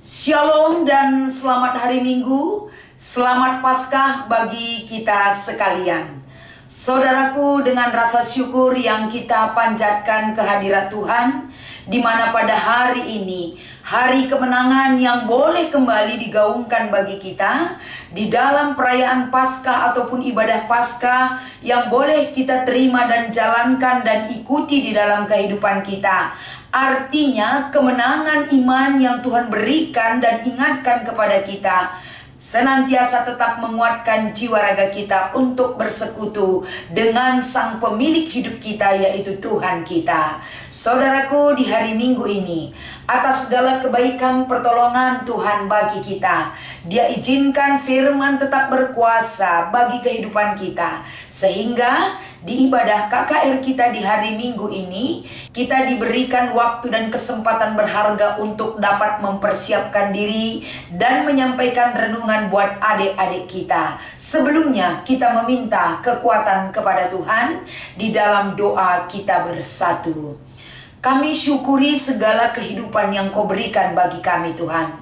Shalom dan selamat hari Minggu, selamat Paskah bagi kita sekalian. Saudaraku, dengan rasa syukur yang kita panjatkan kehadirat Tuhan, di mana pada hari ini, hari kemenangan yang boleh kembali digaungkan bagi kita di dalam perayaan Paskah ataupun ibadah Paskah yang boleh kita terima dan jalankan dan ikuti di dalam kehidupan kita. Artinya kemenangan iman yang Tuhan berikan dan ingatkan kepada kita senantiasa tetap menguatkan jiwa raga kita untuk bersekutu dengan Sang Pemilik hidup kita, yaitu Tuhan kita. Saudaraku, di hari Minggu ini, atas segala kebaikan pertolongan Tuhan bagi kita, Dia izinkan firman tetap berkuasa bagi kehidupan kita, sehingga di ibadah KKR kita di hari Minggu ini, kita diberikan waktu dan kesempatan berharga untuk dapat mempersiapkan diri dan menyampaikan renungan buat adik-adik kita. Sebelumnya kita meminta kekuatan kepada Tuhan di dalam doa kita bersatu. Kami syukuri segala kehidupan yang Kau berikan bagi kami, Tuhan.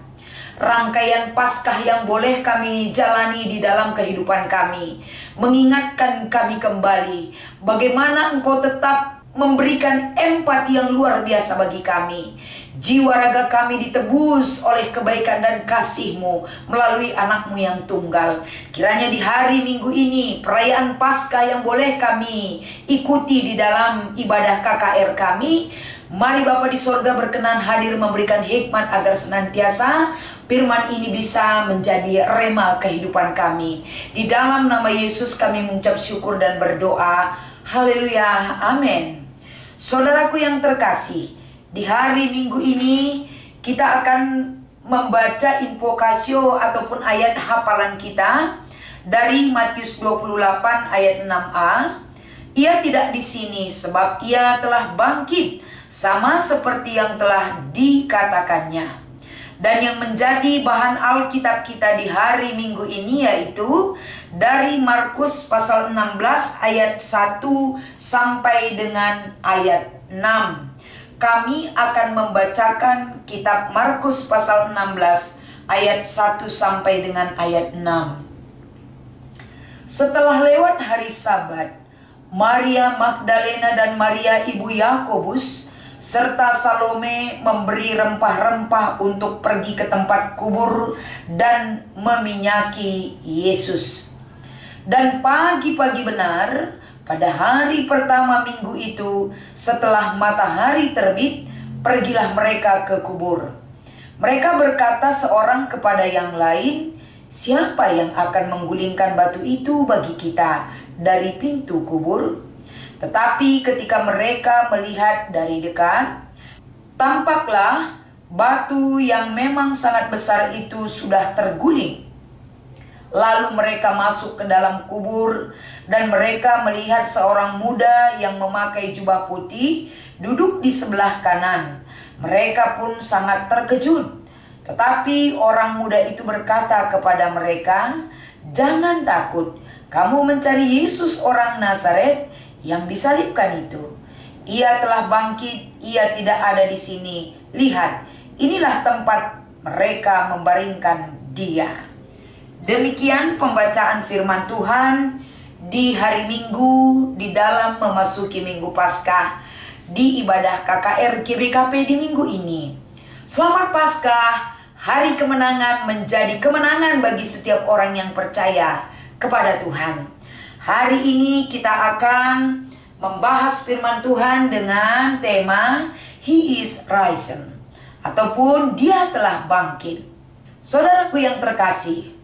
Rangkaian Paskah yang boleh kami jalani di dalam kehidupan kami mengingatkan kami kembali bagaimana Engkau tetap memberikan empati yang luar biasa bagi kami. Jiwa raga kami ditebus oleh kebaikan dan kasih-Mu melalui anak-Mu yang tunggal. Kiranya di hari Minggu ini, perayaan Paskah yang boleh kami ikuti di dalam ibadah KKR kami, mari Bapa di sorga berkenan hadir memberikan hikmat agar senantiasa firman ini bisa menjadi rema kehidupan kami. Di dalam nama Yesus kami mengucap syukur dan berdoa. Haleluya, amin. Saudaraku yang terkasih, di hari Minggu ini kita akan membaca invokasio ataupun ayat hafalan kita dari Matius 28 ayat 6a. Ia tidak di sini sebab ia telah bangkit sama seperti yang telah dikatakannya. Dan yang menjadi bahan Alkitab kita di hari Minggu ini yaitu dari Markus pasal 16 ayat 1 sampai dengan ayat 6. Kami akan membacakan kitab Markus pasal 16 ayat 1 sampai dengan ayat 6. Setelah lewat hari Sabat, Maria Magdalena dan Maria ibu Yakobus serta Salome memberi rempah-rempah untuk pergi ke tempat kubur dan meminyaki Yesus. Dan pagi-pagi benar, pada hari pertama minggu itu, setelah matahari terbit, pergilah mereka ke kubur. Mereka berkata seorang kepada yang lain, "Siapa yang akan menggulingkan batu itu bagi kita dari pintu kubur?" Tetapi ketika mereka melihat dari dekat, tampaklah batu yang memang sangat besar itu sudah terguling. Lalu mereka masuk ke dalam kubur dan mereka melihat seorang muda yang memakai jubah putih duduk di sebelah kanan. Mereka pun sangat terkejut. Tetapi orang muda itu berkata kepada mereka, "Jangan takut, kamu mencari Yesus orang Nazaret yang disalibkan itu. Ia telah bangkit, ia tidak ada di sini. Lihat, inilah tempat mereka membaringkan dia." Demikian pembacaan firman Tuhan di hari Minggu di dalam memasuki Minggu Paskah di ibadah KKR GBKP di minggu ini. Selamat Paskah, hari kemenangan menjadi kemenangan bagi setiap orang yang percaya kepada Tuhan. Hari ini kita akan membahas firman Tuhan dengan tema He is risen, ataupun Dia telah bangkit. Saudaraku yang terkasih,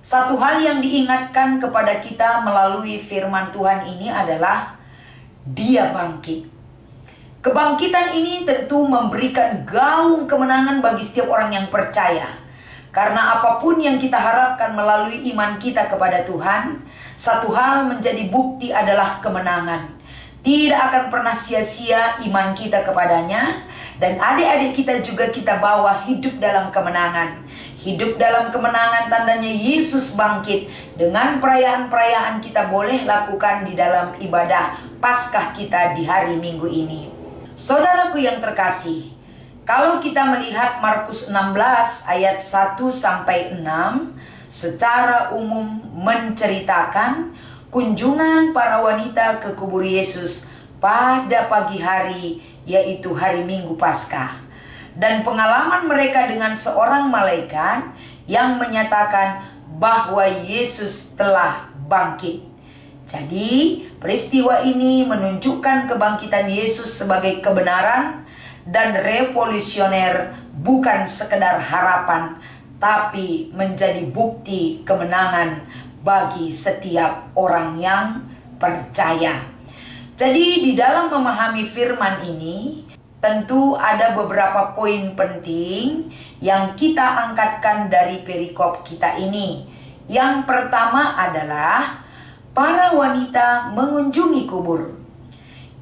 satu hal yang diingatkan kepada kita melalui firman Tuhan ini adalah Dia bangkit. Kebangkitan ini tentu memberikan gaung kemenangan bagi setiap orang yang percaya. Karena apapun yang kita harapkan melalui iman kita kepada Tuhan, satu hal menjadi bukti adalah kemenangan. Tidak akan pernah sia-sia iman kita kepadanya. Dan adik-adik kita juga kita bawa hidup dalam kemenangan. Hidup dalam kemenangan tandanya Yesus bangkit. Dengan perayaan-perayaan kita boleh lakukan di dalam ibadah Paskah kita di hari Minggu ini. Saudaraku yang terkasih, Kalau kita melihat Markus 16 ayat 1 sampai 6, secara umum menceritakan kunjungan para wanita ke kubur Yesus pada pagi hari, yaitu hari Minggu Paskah, dan pengalaman mereka dengan seorang malaikat yang menyatakan bahwa Yesus telah bangkit. Jadi peristiwa ini menunjukkan kebangkitan Yesus sebagai kebenaran dan revolusioner, bukan sekedar harapan, tapi menjadi bukti kemenangan bagi setiap orang yang percaya. Jadi di dalam memahami firman ini, tentu ada beberapa poin penting yang kita angkatkan dari perikop kita ini. Yang pertama adalah para wanita mengunjungi kubur.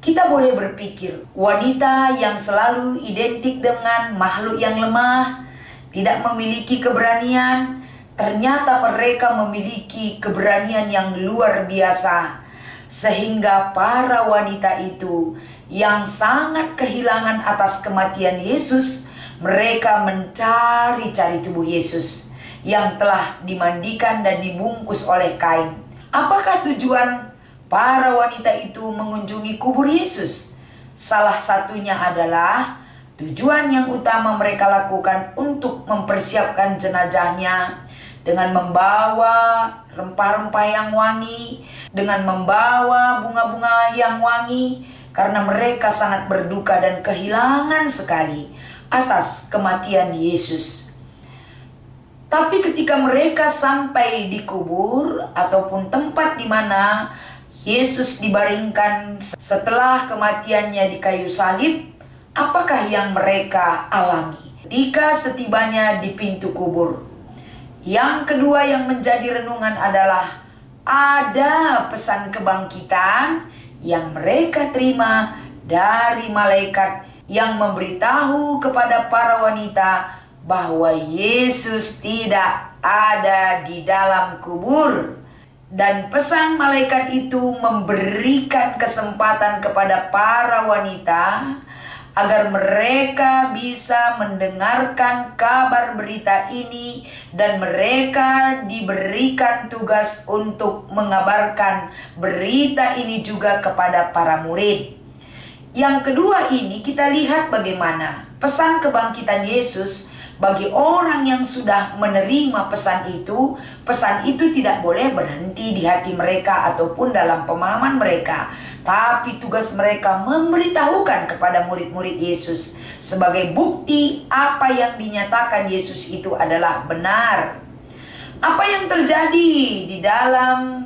Kita boleh berpikir, wanita yang selalu identik dengan makhluk yang lemah, tidak memiliki keberanian, ternyata mereka memiliki keberanian yang luar biasa. Sehingga para wanita itu yang sangat kehilangan atas kematian Yesus, mereka mencari-cari tubuh Yesus yang telah dimandikan dan dibungkus oleh kain. Apakah tujuan para wanita itu mengunjungi kubur Yesus? Salah satunya adalah tujuan yang utama mereka lakukan untuk mempersiapkan jenazahnya dengan membawa rempah-rempah yang wangi, dengan membawa bunga-bunga yang wangi, karena mereka sangat berduka dan kehilangan sekali atas kematian Yesus. Tapi ketika mereka sampai di kubur ataupun tempat di mana Yesus dibaringkan setelah kematiannya di kayu salib, apakah yang mereka alami ketika setibanya di pintu kubur? Yang kedua yang menjadi renungan adalah ada pesan kebangkitan yang mereka terima dari malaikat yang memberitahu kepada para wanita bahwa Yesus tidak ada di dalam kubur. Dan pesan malaikat itu memberikan kesempatan kepada para wanita agar mereka bisa mendengarkan kabar berita ini, dan mereka diberikan tugas untuk mengabarkan berita ini juga kepada para murid. Yang kedua ini kita lihat bagaimana pesan kebangkitan Yesus bagi orang yang sudah menerima pesan itu tidak boleh berhenti di hati mereka ataupun dalam pemahaman mereka. Tapi tugas mereka memberitahukan kepada murid-murid Yesus sebagai bukti apa yang dinyatakan Yesus itu adalah benar. Apa yang terjadi di dalam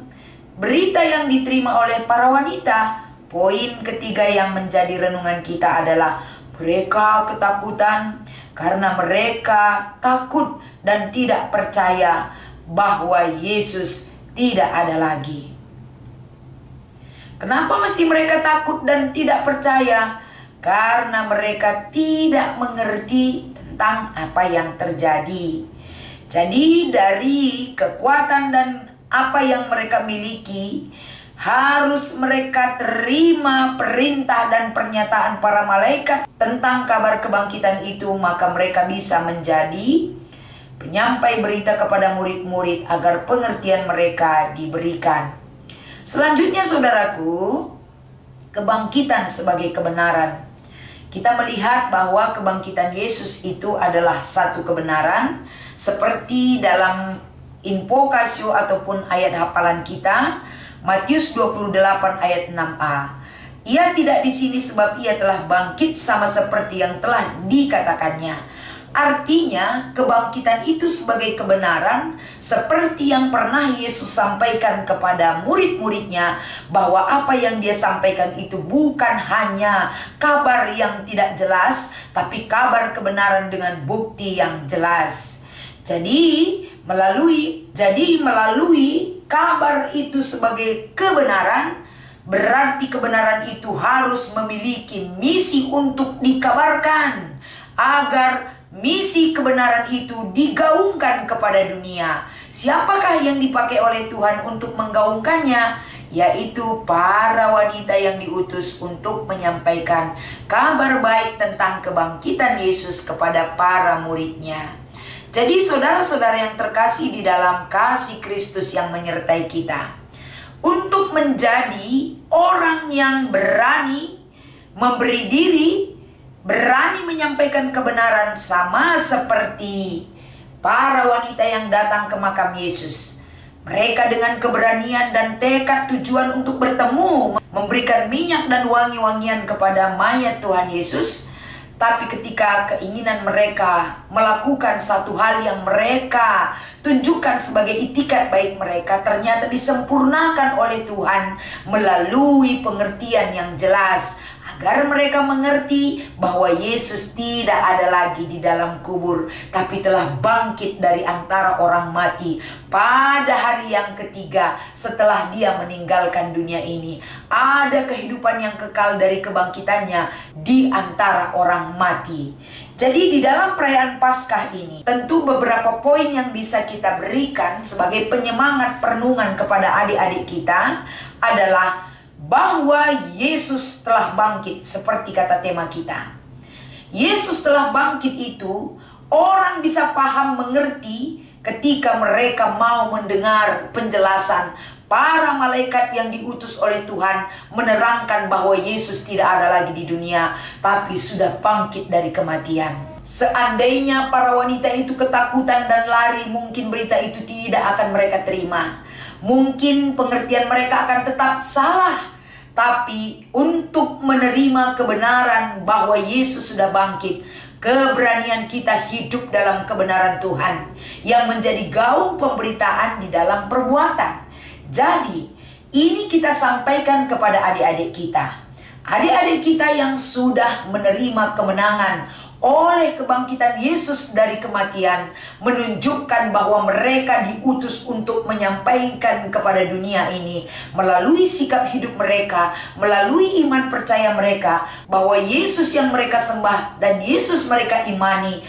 berita yang diterima oleh para wanita? Poin ketiga yang menjadi renungan kita adalah mereka ketakutan karena mereka takut dan tidak percaya bahwa Yesus tidak ada lagi. Kenapa mesti mereka takut dan tidak percaya? Karena mereka tidak mengerti tentang apa yang terjadi. Jadi dari kekuatan dan apa yang mereka miliki, harus mereka terima perintah dan pernyataan para malaikat tentang kabar kebangkitan itu, maka mereka bisa menjadi penyampai berita kepada murid-murid agar pengertian mereka diberikan. Selanjutnya saudaraku, kebangkitan sebagai kebenaran. Kita melihat bahwa kebangkitan Yesus itu adalah satu kebenaran, seperti dalam invokasio ataupun ayat hafalan kita, Matius 28 ayat 6a. Ia tidak di sini sebab ia telah bangkit sama seperti yang telah dikatakannya. Artinya kebangkitan itu sebagai kebenaran seperti yang pernah Yesus sampaikan kepada murid-muridnya, bahwa apa yang dia sampaikan itu bukan hanya kabar yang tidak jelas, tapi kabar kebenaran dengan bukti yang jelas. Jadi melalui kabar itu sebagai kebenaran, berarti kebenaran itu harus memiliki misi untuk dikabarkan, agar misi kebenaran itu digaungkan kepada dunia. Siapakah yang dipakai oleh Tuhan untuk menggaungkannya? yaitu para wanita yang diutus untuk menyampaikan kabar baik tentang kebangkitan Yesus kepada para muridnya. Jadi saudara-saudara yang terkasih di dalam kasih Kristus yang menyertai kita, untuk menjadi orang yang berani memberi diri, berani menyampaikan kebenaran sama seperti para wanita yang datang ke makam Yesus. Mereka dengan keberanian dan tekad tujuan untuk bertemu, memberikan minyak dan wangi-wangian kepada mayat Tuhan Yesus. Tapi ketika keinginan mereka melakukan satu hal yang mereka tunjukkan sebagai itikat baik mereka, ternyata disempurnakan oleh Tuhan melalui pengertian yang jelas, agar mereka mengerti bahwa Yesus tidak ada lagi di dalam kubur, tapi telah bangkit dari antara orang mati pada hari yang ketiga setelah dia meninggalkan dunia ini. Ada kehidupan yang kekal dari kebangkitannya di antara orang mati. Jadi di dalam perayaan Paskah ini, tentu beberapa poin yang bisa kita berikan sebagai penyemangat perenungan kepada adik-adik kita adalah bahwa Yesus telah bangkit seperti kata tema kita. Yesus telah bangkit itu orang bisa paham mengerti ketika mereka mau mendengar penjelasan para malaikat yang diutus oleh Tuhan menerangkan bahwa Yesus tidak ada lagi di dunia, tapi sudah bangkit dari kematian. Seandainya para wanita itu ketakutan dan lari, mungkin berita itu tidak akan mereka terima. Mungkin pengertian mereka akan tetap salah. Tapi untuk menerima kebenaran bahwa Yesus sudah bangkit, keberanian kita hidup dalam kebenaran Tuhan yang menjadi gaung pemberitaan di dalam perbuatan. Jadi ini kita sampaikan kepada adik-adik kita. Adik-adik kita yang sudah menerima kemenangan oleh kebangkitan Yesus dari kematian, menunjukkan bahwa mereka diutus untuk menyampaikan kepada dunia ini melalui sikap hidup mereka, melalui iman percaya mereka, bahwa Yesus yang mereka sembah dan Yesus mereka imani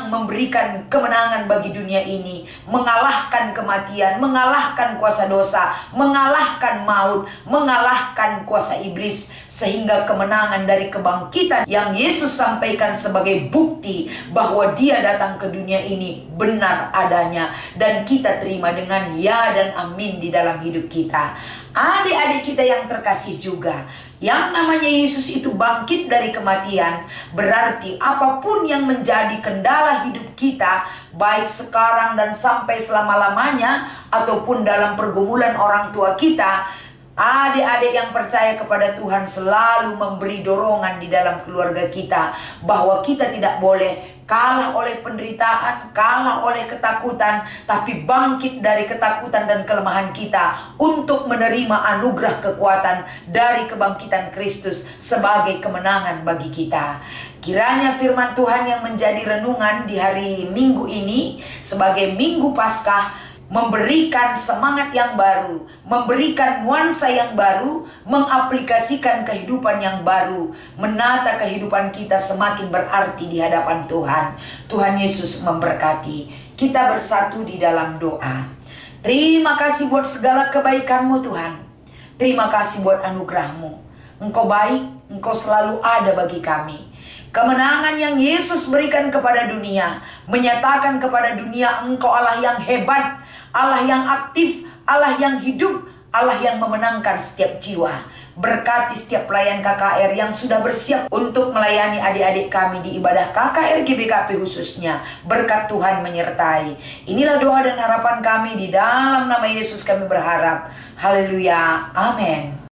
memberikan kemenangan bagi dunia ini, mengalahkan kematian, mengalahkan kuasa dosa, mengalahkan maut, mengalahkan kuasa iblis, sehingga kemenangan dari kebangkitan yang Yesus sampaikan sebagai bukti bahwa dia datang ke dunia ini benar adanya, dan kita terima dengan ya dan amin di dalam hidup kita. Adik-adik kita yang terkasih juga, yang namanya Yesus itu bangkit dari kematian, berarti apapun yang menjadi kendala hidup kita, baik sekarang dan sampai selama-lamanya, ataupun dalam pergumulan orang tua kita, adik-adik yang percaya kepada Tuhan selalu memberi dorongan di dalam keluarga kita, bahwa kita tidak boleh kalah oleh penderitaan, kalah oleh ketakutan, tapi bangkit dari ketakutan dan kelemahan kita untuk menerima anugerah kekuatan dari kebangkitan Kristus sebagai kemenangan bagi kita. Kiranya firman Tuhan yang menjadi renungan di hari Minggu ini sebagai Minggu Paskah memberikan semangat yang baru, memberikan nuansa yang baru, mengaplikasikan kehidupan yang baru, menata kehidupan kita semakin berarti di hadapan Tuhan. Tuhan Yesus memberkati. Kita bersatu di dalam doa. Terima kasih buat segala kebaikan-Mu Tuhan. Terima kasih buat anugerah-Mu. Engkau baik, Engkau selalu ada bagi kami. Kemenangan yang Yesus berikan kepada dunia menyatakan kepada dunia Engkau Allah yang hebat, Allah yang aktif, Allah yang hidup, Allah yang memenangkan setiap jiwa. Berkati setiap pelayan KKR yang sudah bersiap untuk melayani adik-adik kami di ibadah KKR GBKP khususnya. Berkat Tuhan menyertai. Inilah doa dan harapan kami, di dalam nama Yesus kami berharap. Haleluya. Amin.